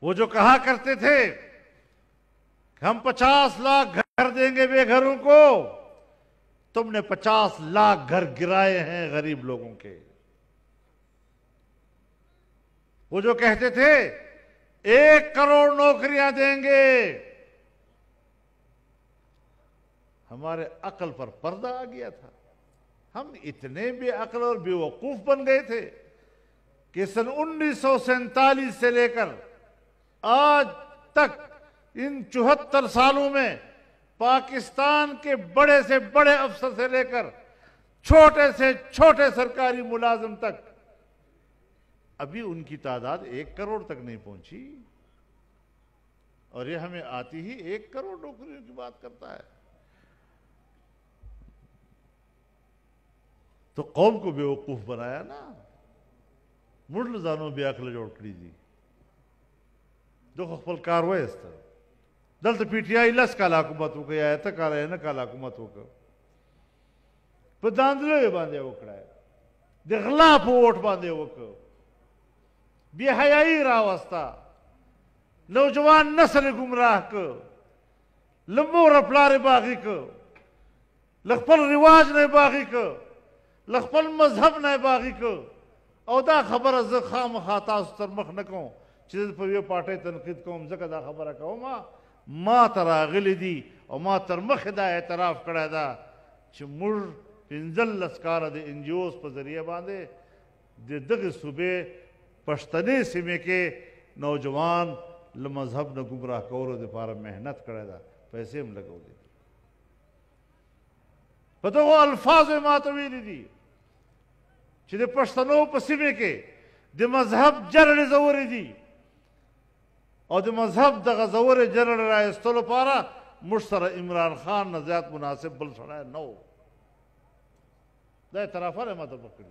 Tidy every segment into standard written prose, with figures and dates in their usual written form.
وہ جو کہا کرتے تھے کہ ہم 50 لاکھ گھر دیں گے بے گھروں کو، تم نے 50 لاکھ گھر گرائے ہیں غریب لوگوں کے۔ وہ جو کہتے تھے 1 کروڑ نوکریاں دیں گے، ہمارے عقل پر پردہ آ گیا تھا۔ ہم اتنے بے عقل اور بے وقوف بن گئے تھے کہ سن 1947 سے لے کر آج تک ان 74 سالوں میں پاکستان کے بڑے سے بڑے افسر سے لے کر چھوٹے سے چھوٹے سرکاری ملازم تک ابھی ان کی تعداد 1 کروڑ تک نہیں پہنچی، اور یہ ہمیں آتی ہی 1 کروڑ نوکریوں کی بات کرتا ہے۔ تو قوم کو بے وقوف بنایا نا، مڑ زانو بے عقل جوڑ کری دی جو خپل کار وایست دلته پی ٹی آئی لس کال حکومت وکړي یا اته کال نه کال حکومت وکړ، په داندلو باندې وکړه، د غلا په ووټ باندې وکړ، بے حیائی راوستا، نوجوان نسل گمراہ کړ، لمور پلار باغی کړ، لخپل رواج نه باغی کړ، لخپل مذهب نه باغی کړ، او دا خبره زه خامخا تاسو تر مخ نه کوم چې په یوه پارټۍ تنقید کوم، ځکه دا خبره کوم ما ته راغلی دي او ما تر مخې دا اعتراف کړی ده چې موږ 15 کاله د ان جی اوز په ذریعه باندې د دغې صوبې پښتنې سیمې کې نوجوان له مذهب نه ګمراه کولو دپاره محنت کړی ده، پیسې هم لګولې دي، په دغو الفاظو یې ما ته ویلي دي چې د پښتنو په سیمې کې د مذهب جرړې ځورې دي، او د مذهب دغه ځورې جرړې رایستلو لپاره موږ سره عمران خان نه زیات مناسب بل سړی نه و، دا اعترافات یې ما ته وکړي.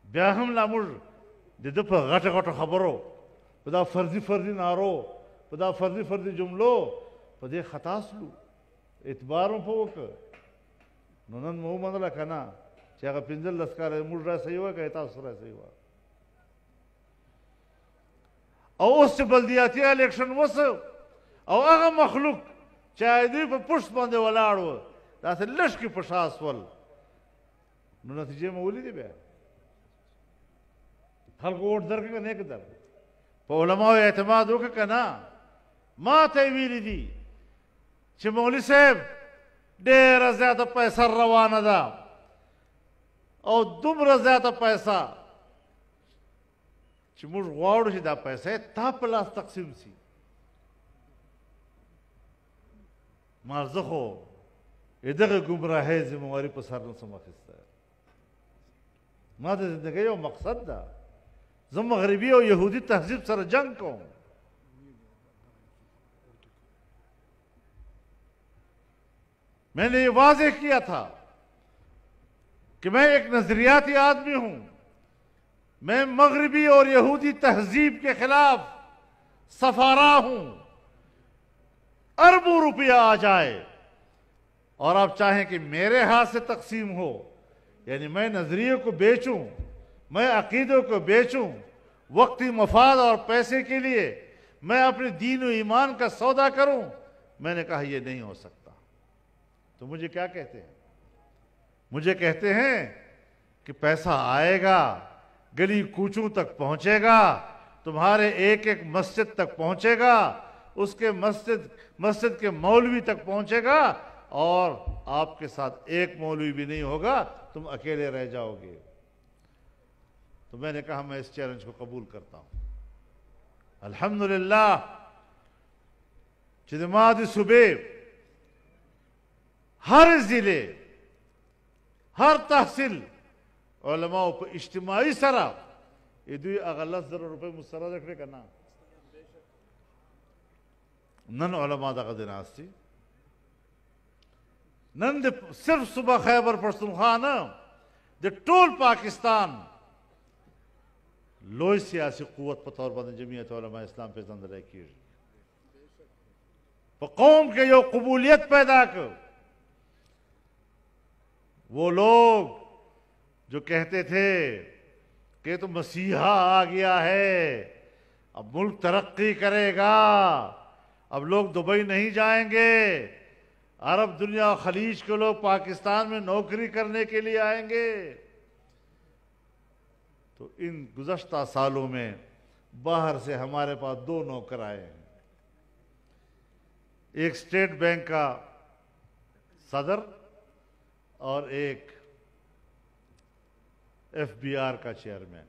بیا هم لا موږ د ده په غټه غټو خبرو، په دا فرضي نارو، په دا فرضي جملو په دې خطا سلو، اعتبار مو په وکړ. نو نن مو ومنله که نه چې هغه 15 کاله موږ را صحیح وکړه تاسو را صحیح وه. او اوس چې بلدیاتي الیکشن وسو او هغه مخلوق چې دوی په پشت باندې ولاړ و داسې لشکې په شا سول، نو نتیجې مو ولیدې بیا خلکو ووټ درکړه که نه یې درکړه، په علماو اعتماد وکړه که نه. ما ته یې ویلي دي چې مولوي صاحب ډېره زیاته پیسه روانه ده او دومره زیاته پیسه چې موږ غواړو چې دا پیسې تا په لاس تقسیم سي. ما زه خو دغه ګمراهۍ ذمهواري په سر نسم اخیستی، ما د زندګۍ یو مقصد ده، زه مغربي او یهودي تهذیب سره جنگ کوم. میں نے یہ واضح کیا تھا کہ میں ایک نظریاتی آدمی ہوں، میں مغربی اور یہودی تہذیب کے خلاف سفارا ہوں. اربوں روپیہ آ جائے اور آپ چاہیں کہ میرے ہاتھ سے تقسیم ہو، یعنی میں نظریے کو بیچوں، میں عقیدوں کو بیچوں وقتی مفاد اور پیسے کے لیے، میں اپنے دین و ایمان کا سودا کروں، میں نے کہا یہ نہیں ہو سکتا. تو مجھے کیا کہتے ہیں؟ مجھے کہتے ہیں کہ پیسہ آئے گا، گلی کوچوں تک پہنچے گا، تمہارے ایک ایک مسجد تک پہنچے گا، اس کے مسجد کے مولوی تک پہنچے گا، اور آپ کے ساتھ ایک مولوی بھی نہیں ہوگا، تم اکیلے رہ جاؤ گے. تو میں نے کہا میں اس چیلنج کو قبول کرتا ہوں. الحمدللہ چدماد صبح ہر ضلع ہر تحصیل علماء په اجتماعي سره دوی هغه 10,000 روپۍ مسترده کړې که نه. نن علما دغه د ناست دي، نن د صرف صوبه خیبر پښتونخوا نه د ټول پاکستان لوی سیاسي قوت په طور باندې جمعیت علماء اسلام پیژندلی کېږي. په قوم کې یو قبولیت پیدا کړ. وہ لوگ جو کہتے تھے کہ تو مسیحا آ گیا ہے، اب ملک ترقی کرے گا، اب لوگ دبئی نہیں جائیں گے، عرب دنیا و خلیج کے لوگ پاکستان میں نوکری کرنے کے لیے آئیں گے۔ تو ان گزشتہ سالوں میں باہر سے ہمارے پاس 2 نوکر آئے ہیں، ایک اسٹیٹ بینک کا صدر اور ایک FBR کا چیئرمین۔